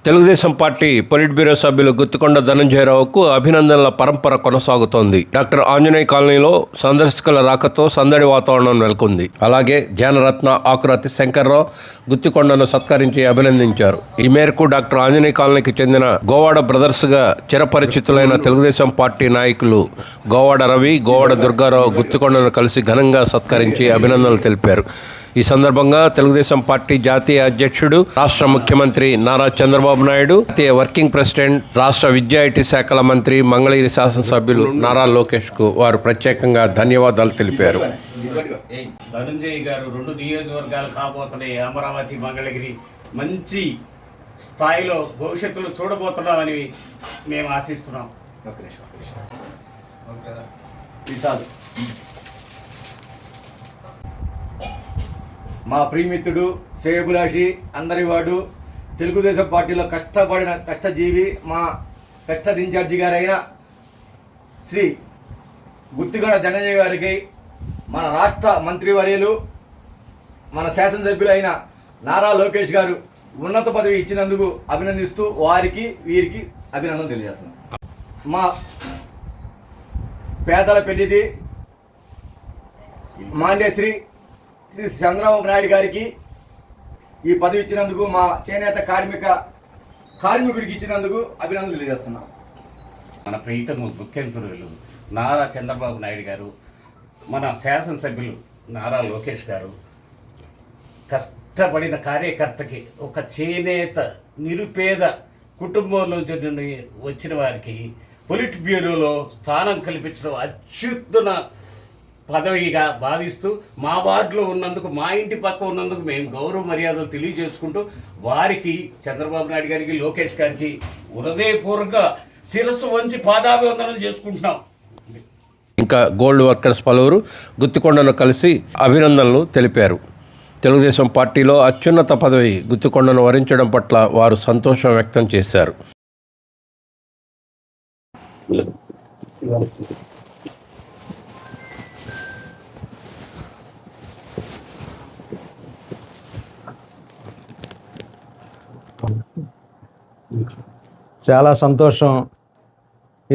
Telugu Desam party polit bureau సభ్యులు గుత్తికొండ ధనంజయరావుకు అభినందనల పరంపర కొనసాగుతోంది. డాక్టర్ ఆంజనేయ కాలనీలో సందర్శకుల రాకతో సందడి వాతావరణం నెలకొంది. అలాగే ధ్యానరత్న ఆకురాతి శంకర్రావు గుత్తికొండను సత్కరించి అభినందించారు. ఈ మేరకు డాక్టర్ ఆంజనేయ కాలనీకి చెందిన గోవాడ బ్రదర్స్గా చిరపరిచితులైన తెలుగుదేశం పార్టీ నాయకులు గోవాడ రవి, గోవాడ దుర్గారావు గుత్తికొండను కలిసి ఘనంగా సత్కరించి అభినందనలు తెలిపారు. ఈ సందర్భంగా తెలుగుదేశం పార్టీ జాతీయ అధ్యక్షుడు, రాష్ట్ర ముఖ్యమంత్రి నారా చంద్రబాబు నాయుడు, జాతీయ వర్కింగ్ ప్రెసిడెంట్, రాష్ట్ర విద్యా ఐటీ శాఖల మంత్రి, మంగళగిరి శాసనసభ్యులు నారా లోకేష్కు వారు ప్రత్యేకంగా ధన్యవాదాలు తెలిపారు. ధనంజయ్ గారు 2 నియోజకవర్గాలు కాబోతున్నాయి. అమరావతి, మంగళగిరి మంచి స్థాయిలో భవిష్యత్తులో చూడబోతున్నామని మేము ఆశిస్తున్నాం. మా ప్రియమిత్రుడు, శ్రేయభిలాషి, అందరి వాడు, తెలుగుదేశం పార్టీలో కష్టపడిన కష్టజీవి, మా కష్ట ఇన్ఛార్జి గారైన శ్రీ గుత్తికొండ ధనంజయ గారికి, మన రాష్ట్ర మంత్రివర్యులు, మన శాసనసభ్యులైన నారా లోకేష్ గారు ఉన్నత పదవి ఇచ్చినందుకు అభినందిస్తూ వీరికి అభినందన తెలియజేస్తున్నాం. మా పేదల పెళ్లిది మాండ్యశ్రీ శ్రీ చంద్రబాబు నాయుడు గారికి ఈ పదవి ఇచ్చినందుకు, మా చేనేత కార్మికుడికి ఇచ్చినందుకు అభినందనలు తెలియజేస్తున్నాం. మన ప్రీతము ముఖ్యమంత్రులు నారా చంద్రబాబు నాయుడు గారు, మన శాసనసభ్యులు నారా లోకేష్ గారు, కష్టపడిన కార్యకర్తకి, ఒక చేనేత నిరుపేద కుటుంబంలో వచ్చిన వారికి పొలిట్ బ్యూరోలో స్థానం కల్పించడం అత్యుత్తమ పదవిగా భావిస్తూ, మా వార్డులో ఉన్నందుకు, మా ఇంటి పక్క ఉన్నందుకు మేము గౌరవ మర్యాదలు తెలియజేసుకుంటూ, వారికి చంద్రబాబు నాయుడు గారికి, లోకేష్ గారికి హృదయపూర్వక శిరస్సు వంచి పాదాభివందనం చేసుకుంటున్నాం. ఇంకా గోల్డ్ వర్కర్స్ పలువురు గుత్తికొండను కలిసి అభినందనలు తెలిపారు. తెలుగుదేశం పార్టీలో అత్యున్నత పదవి గుత్తికొండను వరించడం పట్ల వారు సంతోషం వ్యక్తం చేశారు. చాలా సంతోషం.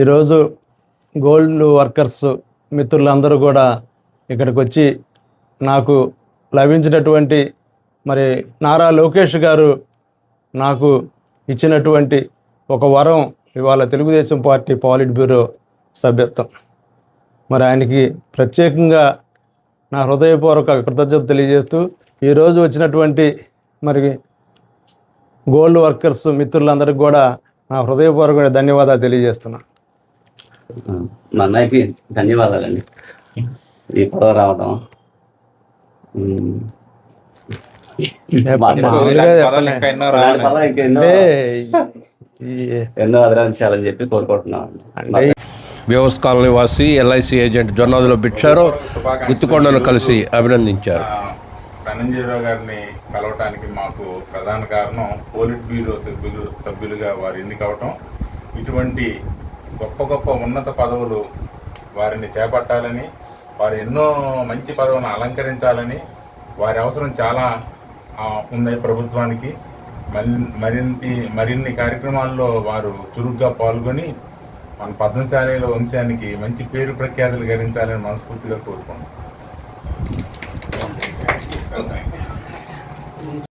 ఈరోజు గోల్డ్ వర్కర్స్ మిత్రులందరూ కూడా ఇక్కడికి వచ్చి నాకు లభించినటువంటి నారా లోకేష్ గారు నాకు ఇచ్చినటువంటి ఒక వరం ఇవాళ తెలుగుదేశం పార్టీ పాలిట్ బ్యూరో సభ్యత్వం. ఆయనకి ప్రత్యేకంగా నా హృదయపూర్వక కృతజ్ఞత తెలియజేస్తూ, ఈరోజు వచ్చినటువంటి గోల్డ్ వర్కర్స్ మిత్రులందరికీ కూడా నా హృదయపూర్వక ధన్యవాదాలు తెలియజేస్తున్నా. మా అన్నయ్యకి ధన్యవాదాలండి. ఈ పదవి రావడం ఎన్నో అదరించాలని చెప్పి కోరుకుంటున్నాం. వ్యవస్థ కాలనీ వాసి, ఎల్ఐసి ఏజెంట్ జొన్నాదుల బిక్షారావు గుత్తికొండను కలిసి అభినందించారు. ధనంజయరావు గారిని కలవటానికి మాకు ప్రధాన కారణం పోలిట్ బ్యూరో సభ్యులుగా వారు ఎన్నికవటం. ఇటువంటి గొప్ప గొప్ప ఉన్నత పదవులు వారిని చేపట్టాలని, వారు ఎన్నో మంచి పదవులను అలంకరించాలని వారి అవసరం చాలా ఉన్నాయి ప్రభుత్వానికి. మరిన్ని కార్యక్రమాల్లో వారు చురుగ్గా పాల్గొని మన పద్మశాలిలో వంశానికి మంచి పేరు ప్రఖ్యాతులు గడించాలని మనస్ఫూర్తిగా కోరుకుంటున్నాం.